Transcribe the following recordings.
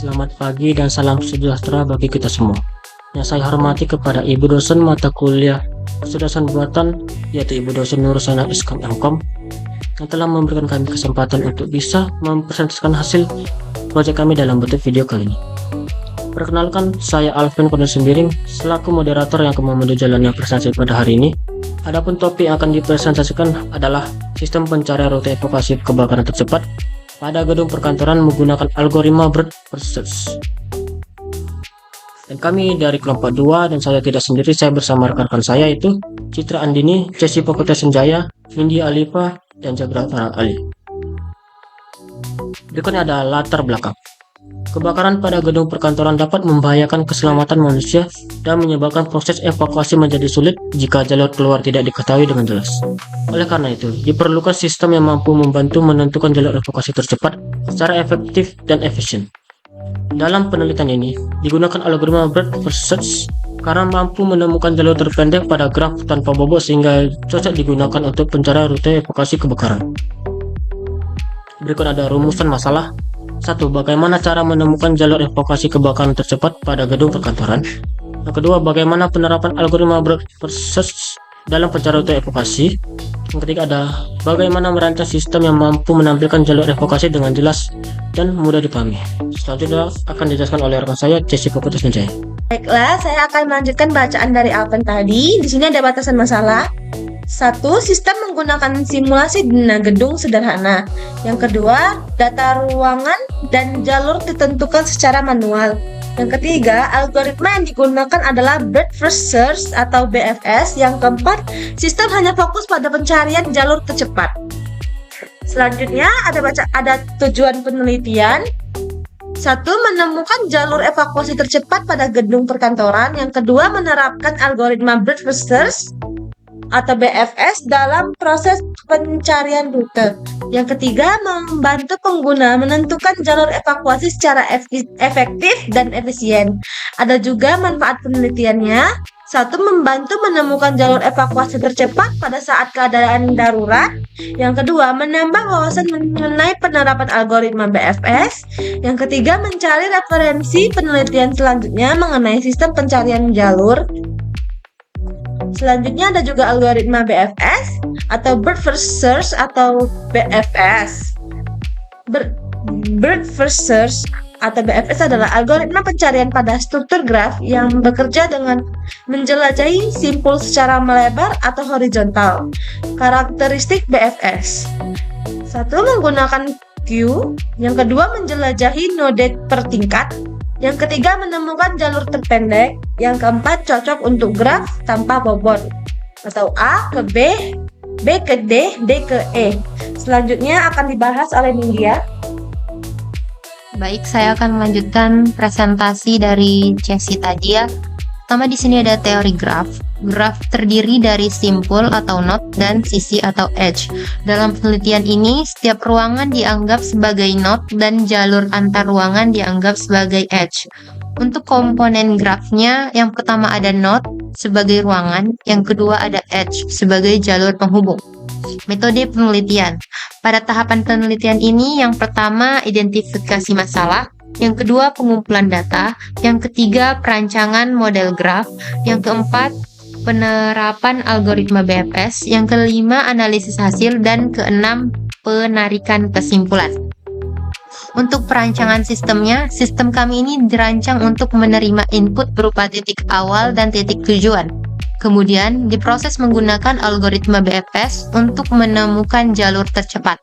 Selamat pagi dan salam sejahtera bagi kita semua. Yang saya hormati kepada Ibu dosen mata kuliah kecerdasan buatan, yaitu Ibu dosen Nursana Iskam MKom, yang telah memberikan kami kesempatan untuk bisa mempresentasikan hasil proyek kami dalam bentuk video kali ini. Perkenalkan, saya Alvin Kondesembiring selaku moderator yang akan memandu jalannya presentasi pada hari ini. Adapun topik yang akan dipresentasikan adalah sistem pencarian rute evakuasi kebakaran tercepat pada gedung perkantoran menggunakan algoritma BERT first search. Dan kami dari kelompok 2, dan saya tidak sendiri, saya bersama rekan-rekan saya yaitu Citra Andini, Cesi Pokuta Senjaya, Vindi Alifa, dan Jagra Farah Ali. Berikutnya ada latar belakang. Kebakaran pada gedung perkantoran dapat membahayakan keselamatan manusia dan menyebabkan proses evakuasi menjadi sulit jika jalur keluar tidak diketahui dengan jelas. Oleh karena itu, diperlukan sistem yang mampu membantu menentukan jalur evakuasi tercepat secara efektif dan efisien. Dalam penelitian ini, digunakan algoritma BERT first search karena mampu menemukan jalur terpendek pada graf tanpa bobot sehingga cocok digunakan untuk pencarian rute evakuasi kebakaran. Berikut ada rumusan masalah. 1. Bagaimana cara menemukan jalur evakuasi kebakaran tercepat pada gedung perkantoran? Yang kedua, bagaimana penerapan algoritma BERT first search dalam pencarian rute evakuasi? Yang ketiga ada bagaimana merancang sistem yang mampu menampilkan jalur evakuasi dengan jelas dan mudah dipahami. Selanjutnya akan dijelaskan oleh rekan saya, Cesi Pokuta Senjaya. Baiklah, saya akan melanjutkan bacaan dari Alpen tadi. Di sini ada batasan masalah. 1. Sistem menggunakan simulasi dina gedung sederhana. Yang kedua, data ruangan dan jalur ditentukan secara manual. Yang ketiga, algoritma yang digunakan adalah BERT first search atau BFS. Yang keempat, sistem hanya fokus pada pencarian jalur tercepat. Selanjutnya ada tujuan penelitian. 1. Menemukan jalur evakuasi tercepat pada gedung perkantoran. Yang kedua, menerapkan algoritma BERT first search atau BFS dalam proses pencarian rute. Yang ketiga, membantu pengguna menentukan jalur evakuasi secara efektif dan efisien. Ada juga manfaat penelitiannya. 1. Membantu menemukan jalur evakuasi tercepat pada saat keadaan darurat. Yang kedua, menambah wawasan mengenai penerapan algoritma BFS. Yang ketiga, mencari referensi penelitian selanjutnya mengenai sistem pencarian jalur. Selanjutnya ada juga algoritma BFS atau BERT first search atau BFS. BERT first search atau BFS adalah algoritma pencarian pada struktur graf yang bekerja dengan menjelajahi simpul secara melebar atau horizontal. Karakteristik BFS: 1. Menggunakan queue. Yang kedua, menjelajahi node per tingkat. Yang ketiga, menemukan jalur terpendek. Yang keempat, cocok untuk graf tanpa bobot atau A ke B, B ke D, D ke E. Selanjutnya akan dibahas oleh Nindya. Baik, saya akan melanjutkan presentasi dari Cesi tadi ya. Pertama di sini ada teori graf. Graf terdiri dari simpul atau node dan sisi atau edge. Dalam penelitian ini, setiap ruangan dianggap sebagai node dan jalur antar ruangan dianggap sebagai edge. Untuk komponen grafnya, yang pertama ada node sebagai ruangan, yang kedua ada edge sebagai jalur penghubung. Metode penelitian. Pada tahapan penelitian ini, yang pertama identifikasi masalah, yang kedua pengumpulan data, yang ketiga perancangan model graf, yang keempat penerapan algoritma BFS, yang kelima analisis hasil, dan keenam penarikan kesimpulan. Untuk perancangan sistemnya, sistem kami ini dirancang untuk menerima input berupa titik awal dan titik tujuan. Kemudian diproses menggunakan algoritma BFS untuk menemukan jalur tercepat.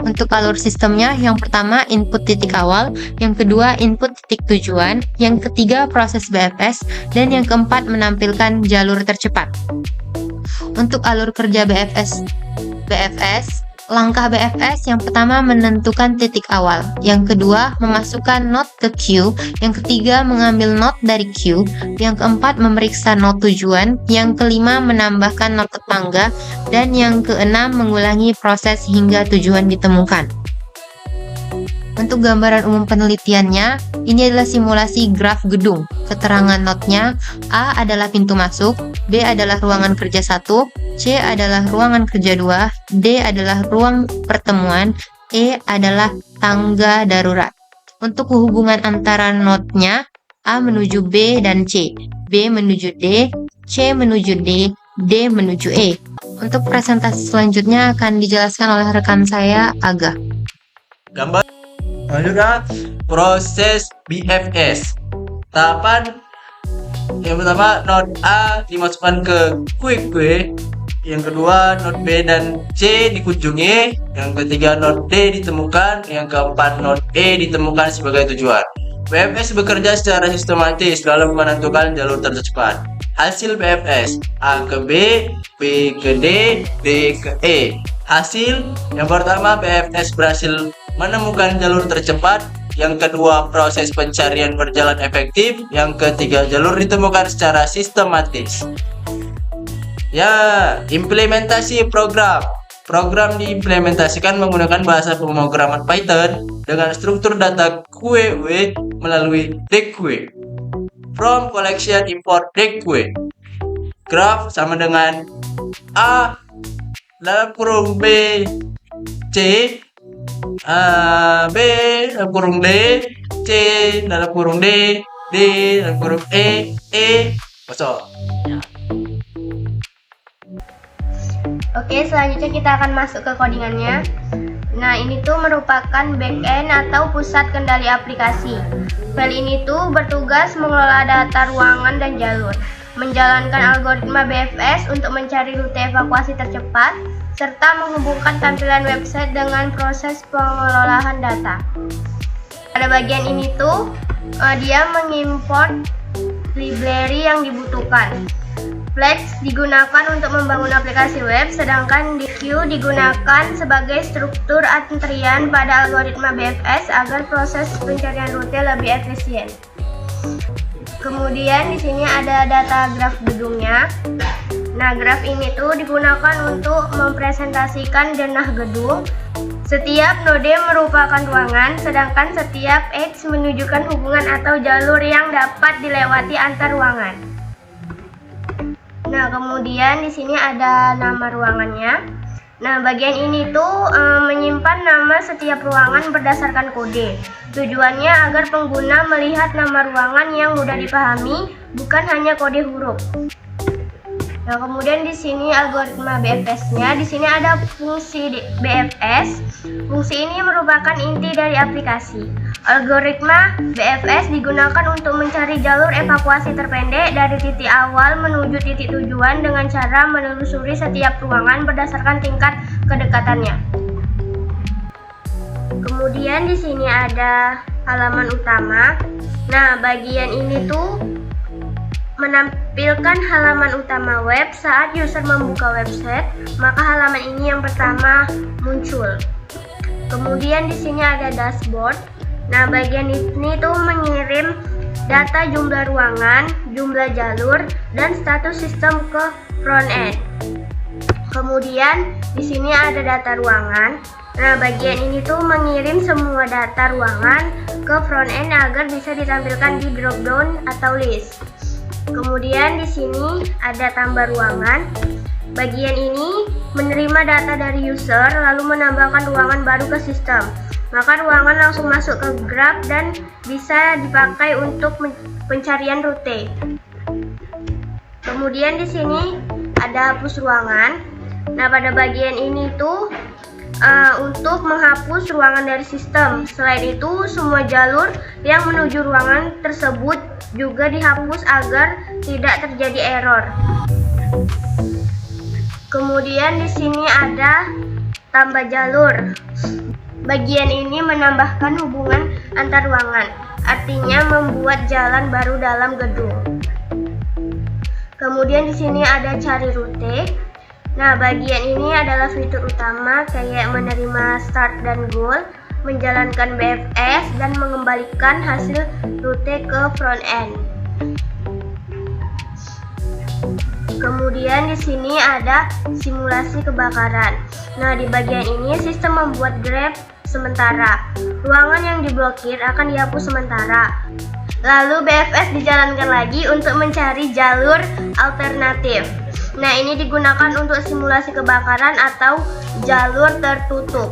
Untuk alur sistemnya, yang pertama input titik awal, yang kedua input titik tujuan, yang ketiga proses BFS, dan yang keempat menampilkan jalur tercepat. Untuk alur kerja BFS, langkah BFS yang pertama menentukan titik awal, yang kedua memasukkan node ke queue, yang ketiga mengambil node dari queue, yang keempat memeriksa node tujuan, yang kelima menambahkan node tetangga, dan yang keenam mengulangi proses hingga tujuan ditemukan. Untuk gambaran umum penelitiannya, ini adalah simulasi graf gedung. Keterangan node-nya, A adalah pintu masuk, B adalah ruangan kerja 1, C adalah ruangan kerja 2, D adalah ruang pertemuan, E adalah tangga darurat. Untuk hubungan antara node-nya, A menuju B dan C, B menuju D, C menuju D, D menuju E. Untuk presentasi selanjutnya akan dijelaskan oleh rekan saya, Aga. Gambar selanjutnya proses BFS. Tahapan yang pertama, node A dimasukkan ke queue, yang kedua node B dan C dikunjungi, yang ketiga node D ditemukan, yang keempat node E ditemukan sebagai tujuan. BFS bekerja secara sistematis dalam menentukan jalur tercepat. Hasil BFS, A ke B, B ke D, D ke E. Hasil yang pertama, BFS berhasil menemukan jalur tercepat, yang kedua proses pencarian berjalan efektif, yang ketiga jalur ditemukan secara sistematis. Ya, implementasi program. Program diimplementasikan menggunakan bahasa pemrograman Python dengan struktur data queue melalui dqueue. From collection import dqueue. Graph sama dengan A dalam kurung B C, B dalam kurung D, C dalam kurung D, D dalam kurung E kosong. Oke, selanjutnya kita akan masuk ke codingannya. Nah, ini tuh merupakan backend atau pusat kendali aplikasi. File ini tuh bertugas mengelola data ruangan dan jalur, menjalankan algoritma BFS untuk mencari rute evakuasi tercepat, serta menghubungkan tampilan website dengan proses pengelolaan data. Pada bagian ini tuh dia mengimport library yang dibutuhkan. Flex digunakan untuk membangun aplikasi web, sedangkan queue digunakan sebagai struktur antrian pada algoritma BFS agar proses pencarian rute lebih efisien. Kemudian di sini ada data graf gedungnya. Nah, graf ini tuh digunakan untuk mempresentasikan denah gedung. Setiap node merupakan ruangan, sedangkan setiap edge menunjukkan hubungan atau jalur yang dapat dilewati antar ruangan. Nah, kemudian di sini ada nama ruangannya. Nah, bagian ini tuh menyimpan nama setiap ruangan berdasarkan kode. Tujuannya agar pengguna melihat nama ruangan yang mudah dipahami, bukan hanya kode huruf. Nah, kemudian di sini algoritma BFS-nya. Di sini ada fungsi BFS. Fungsi ini merupakan inti dari aplikasi. Algoritma BFS digunakan untuk mencari jalur evakuasi terpendek dari titik awal menuju titik tujuan dengan cara menelusuri setiap ruangan berdasarkan tingkat kedekatannya. Kemudian di sini ada halaman utama. Nah, bagian ini tuh menampilkan halaman utama web. Saat user membuka website, maka halaman ini yang pertama muncul. Kemudian di sini ada dashboard. Nah, bagian ini tuh mengirim data jumlah ruangan, jumlah jalur, dan status sistem ke front end. Kemudian di sini ada data ruangan. Nah, bagian ini tuh mengirim semua data ruangan ke front end agar bisa ditampilkan di drop down atau list. Kemudian di sini ada tambah ruangan. Bagian ini menerima data dari user lalu menambahkan ruangan baru ke sistem. Maka ruangan langsung masuk ke graph dan bisa dipakai untuk pencarian rute. Kemudian di sini ada hapus ruangan. Nah, pada bagian ini tuh untuk menghapus ruangan dari sistem. Selain itu, semua jalur yang menuju ruangan tersebut juga dihapus agar tidak terjadi error. Kemudian di sini ada tambah jalur. Bagian ini menambahkan hubungan antar ruangan, artinya membuat jalan baru dalam gedung. Kemudian di sini ada cari rute. Nah, bagian ini adalah fitur utama kayak menerima start dan goal, menjalankan BFS, dan mengembalikan hasil rute ke front end. Kemudian di sini ada simulasi kebakaran. Nah, di bagian ini sistem membuat grab sementara. Ruangan yang diblokir akan dihapus sementara. Lalu BFS dijalankan lagi untuk mencari jalur alternatif. Nah, ini digunakan untuk simulasi kebakaran atau jalur tertutup.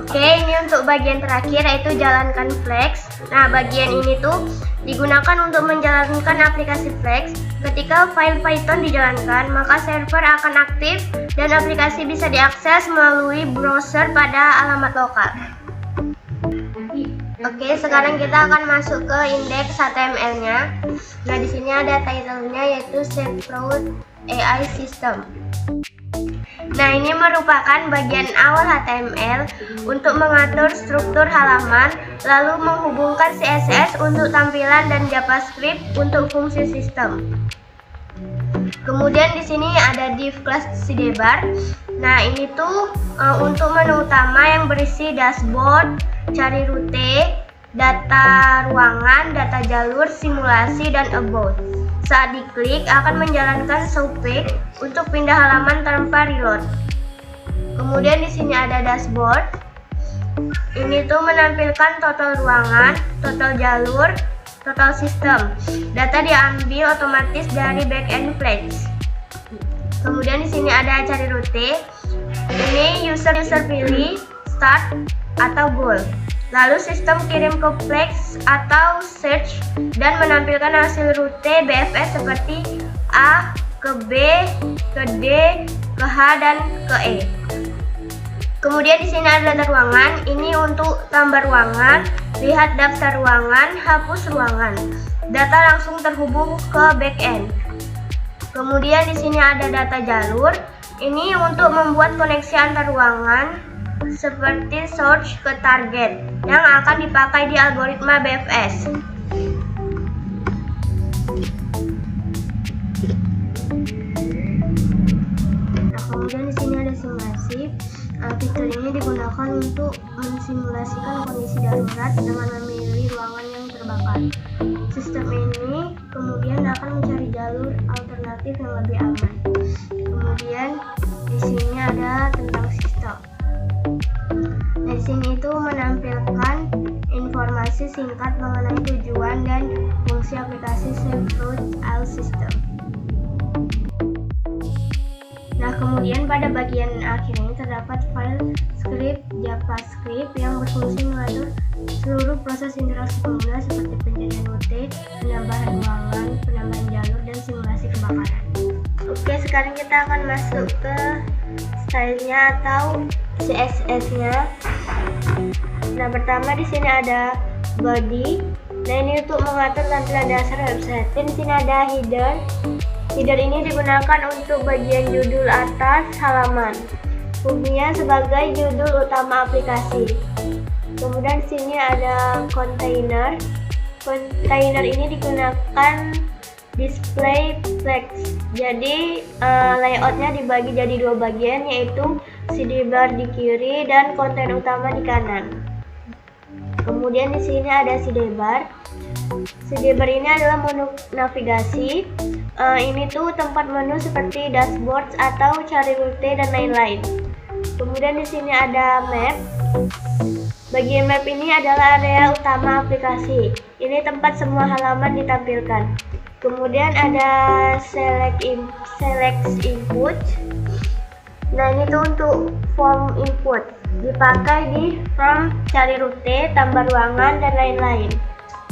Oke, ini untuk bagian terakhir yaitu jalankan Flex. Nah, bagian ini tuh digunakan untuk menjalankan aplikasi Flex. Ketika file Python dijalankan, maka server akan aktif dan aplikasi bisa diakses melalui browser pada alamat lokal. Oke, sekarang kita akan masuk ke indeks HTML-nya. Nah, di sini ada title-nya yaitu SafeRoute AI System. Nah, ini merupakan bagian awal HTML untuk mengatur struktur halaman, lalu menghubungkan CSS untuk tampilan dan JavaScript untuk fungsi sistem. Kemudian di sini ada div class sidebar. Nah, ini tuh untuk menu utama yang berisi dashboard, cari rute, data ruangan, data jalur, simulasi, dan about. Saat diklik akan menjalankan show page untuk pindah halaman tanpa reload. Kemudian di sini ada dashboard. Ini tuh menampilkan total ruangan, total jalur, total sistem. Data diambil otomatis dari backend Flex. Kemudian di sini ada cari rute. Ini user pilih start atau goal. Lalu sistem kirim ke Flex atau search dan menampilkan hasil rute BFS seperti A ke B, ke D, ke H, dan ke E. Kemudian di sini ada data ruangan. Ini untuk tambah ruangan, lihat daftar ruangan, hapus ruangan. Data langsung terhubung ke backend. Kemudian di sini ada data jalur. Ini untuk membuat koneksi antar ruangan seperti search ke target yang akan dipakai di algoritma BFS. Nah, kemudian di sini ada simulasi. Fitur ini digunakan untuk mensimulasikan kondisi darurat dengan memilih ruangan yang terbakar. Sistem ini kemudian akan mencari jalur alternatif yang lebih aman. Kemudian di sini ada tentang sistem. Di sini itu menampilkan informasi singkat mengenai tujuan dan fungsi aplikasi SafeRoute AI System. Nah, kemudian pada bagian akhir ini terdapat file script JavaScript yang berfungsi mengatur seluruh proses interaksi pengguna seperti pencarian rute, penambahan ruangan, penambahan jalur, dan simulasi kebakaran. Oke, sekarang kita akan masuk ke stylenya atau CSS-nya. Nah, pertama di sini ada body. Nah, ini untuk mengatur tampilan dasar website. Dan di sini ada header. Header ini digunakan untuk bagian judul atas halaman. Fungsinya sebagai judul utama aplikasi. Kemudian di sini ada container. Container ini digunakan display flex. Jadi layoutnya dibagi jadi dua bagian, yaitu sidebar di kiri dan konten utama di kanan. Kemudian di sini ada sidebar. Sidebar ini adalah menu navigasi. Ini tuh tempat menu seperti dashboard atau cari rute dan lain-lain. Kemudian di sini ada map. Bagian map ini adalah area utama aplikasi. Ini tempat semua halaman ditampilkan. Kemudian ada select input. Nah, ini tuh untuk form input. Dipakai di form cari rute, tambah ruangan, dan lain-lain.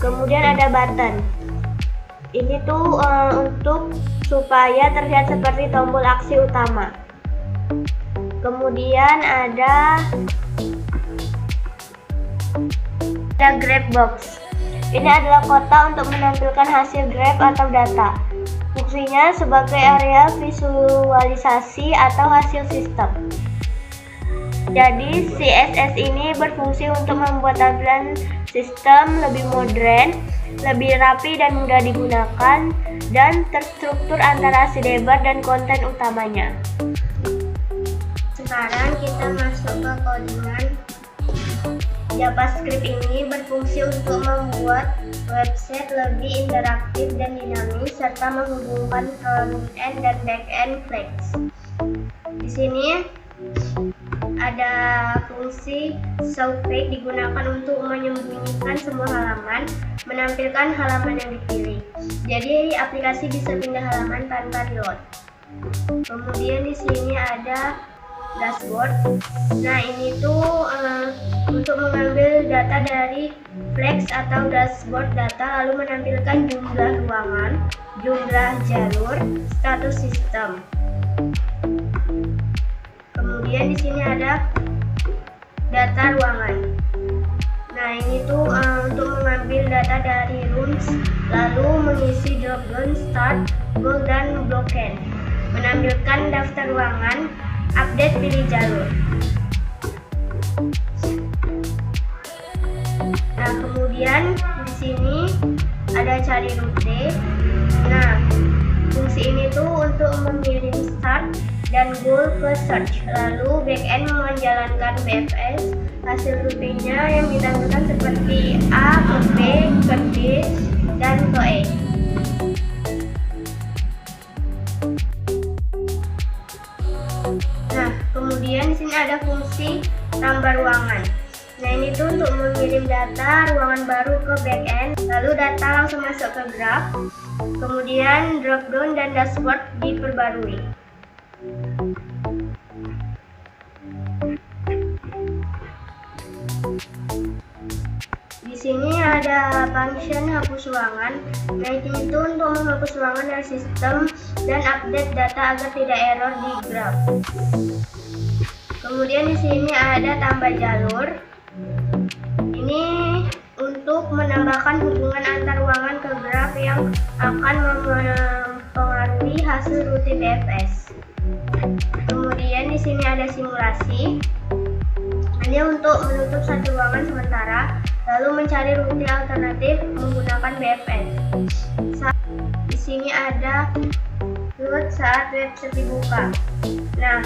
Kemudian ada button. Ini tuh untuk supaya terlihat seperti tombol aksi utama. Kemudian ada grab box. Ini adalah kotak untuk menampilkan hasil grab atau data. Fungsinya sebagai area visualisasi atau hasil sistem. Jadi CSS ini berfungsi untuk membuat tampilan sistem lebih modern, lebih rapi dan mudah digunakan, dan terstruktur antara sidebar dan konten utamanya. Sekarang kita masuk ke codingan. JavaScript ini berfungsi untuk membuat website lebih interaktif dan dinamis serta menghubungkan front-end dan back-end flags. Di sini ada fungsi show fake digunakan untuk menyembunyikan semua halaman, menampilkan halaman yang dipilih. Jadi aplikasi bisa pindah halaman tanpa reload. Kemudian di sini ada dashboard. Nah, ini tuh untuk mengambil data dari flags atau dashboard data lalu menampilkan jumlah ruangan, jumlah jalur, status sistem. Kemudian di sini ada data ruangan. Nah, ini tuh untuk mengambil data dari rooms lalu mengisi dropdown start, goal, dan blockend. Menampilkan daftar ruangan, update pilih jalur. Nah, kemudian di sini ada cari rute. Nah, fungsi ini tuh untuk mengirim start dan goal ke search. Lalu backend menjalankan BFS. Hasil rutenya yang ditampilkan seperti A ke B ke D dan ke E. Nah, kemudian di sini ada fungsi tambah ruangan. Nah, ini tuh untuk mengirim data ruangan baru ke backend, lalu data langsung masuk ke graph. Kemudian dropdown dan dashboard diperbarui. Di sini ada function hapus ruangan. Nah, ini tuh untuk menghapus ruangan dari sistem dan update data agar tidak error di graph. Kemudian di sini ada tambah jalur. Ini untuk menambahkan hubungan antar ruangan ke graph yang akan mempengaruhi hasil rute BFS. Kemudian di sini ada simulasi. Hanya untuk menutup satu ruangan sementara, lalu mencari rute alternatif menggunakan BFS. Di sini ada load saat website dibuka. Nah,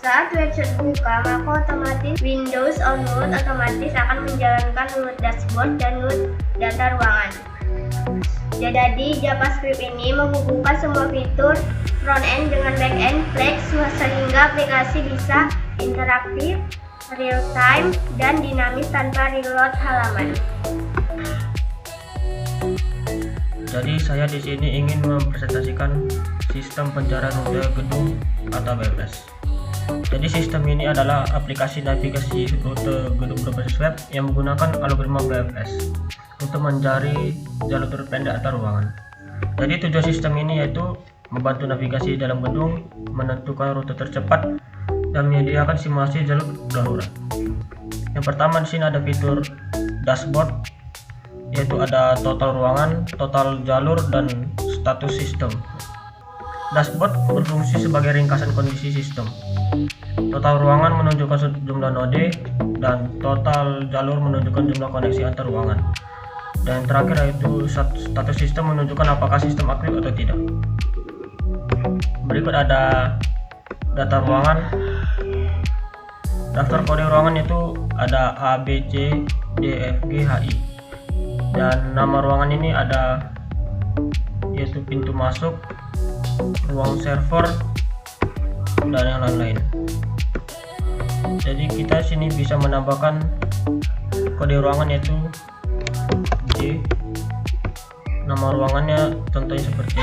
saat website buka, maka otomatis Windows on load otomatis akan menjalankan load dashboard dan load data ruangan. Jadi JavaScript ini menghubungkan semua fitur front-end dengan back-end flags sehingga aplikasi bisa interaktif, real time, dan dinamis tanpa reload halaman. Jadi saya di sini ingin mempresentasikan sistem pencarian rute gedung atau BFS. Jadi sistem ini adalah aplikasi navigasi rute gedung berbasis web yang menggunakan algoritma BFS untuk mencari jalur terpendek atau ruangan. Jadi tujuan sistem ini yaitu membantu navigasi dalam gedung, menentukan rute tercepat, dan menyediakan simulasi jalur darurat. Yang pertama di sini ada fitur dashboard, yaitu ada total ruangan, total jalur, dan status sistem. Dashboard berfungsi sebagai ringkasan kondisi sistem. Total ruangan menunjukkan jumlah node, dan total jalur menunjukkan jumlah koneksi antar ruangan. Dan yang terakhir yaitu status sistem menunjukkan apakah sistem aktif atau tidak. Berikut ada data ruangan. Daftar kode ruangan itu ada A, B, C, D, F, G, H, I. Dan nama ruangan ini ada yaitu pintu masuk, ruang server, dan yang lain-lain. Jadi kita sini bisa menambahkan kode ruangan yaitu J. Nama ruangannya contohnya seperti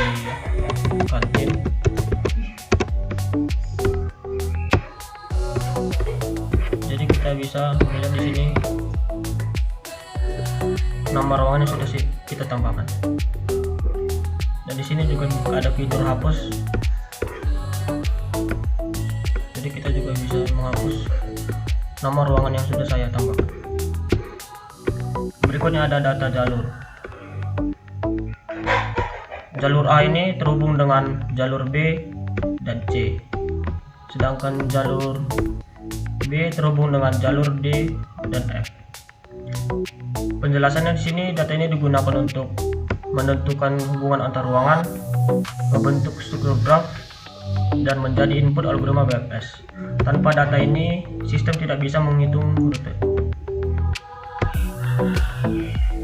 kantin. Jadi kita bisa melihat di sini nama ruangannya sudah kita tambahkan. Dan di sini juga ada fitur hapus. Jadi kita juga bisa menghapus nama ruangan yang sudah saya tambahkan. Berikutnya ada data jalur. Jalur A ini terhubung dengan jalur B dan C. Sedangkan jalur B B terhubung dengan jalur D dan F. Penjelasannya di sini, data ini digunakan untuk menentukan hubungan antar ruangan, membentuk struktur graf, dan menjadi input algoritma BFS. Tanpa data ini, sistem tidak bisa menghitung rute.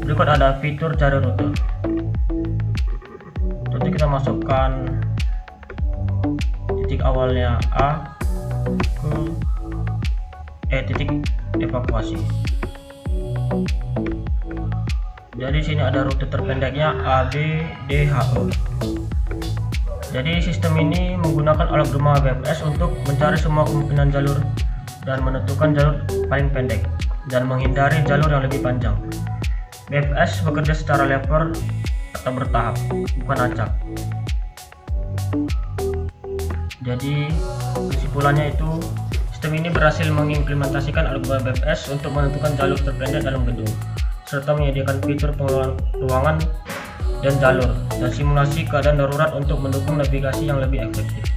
Berikut ada fitur cari rute. Tentu kita masukkan titik awalnya A ke titik evakuasi. Jadi sini ada rute terpendeknya A, B, D, H, E. Jadi sistem ini menggunakan algoritma BFS untuk mencari semua kemungkinan jalur dan menentukan jalur paling pendek dan menghindari jalur yang lebih panjang. BFS bekerja secara level atau bertahap, bukan acak. Jadi kesimpulannya itu, sistem ini berhasil mengimplementasikan algoritma BFS untuk menentukan jalur terpendek dalam gedung, serta menyediakan fitur pengelolaan ruangan dan jalur, dan simulasi keadaan darurat untuk mendukung navigasi yang lebih efektif.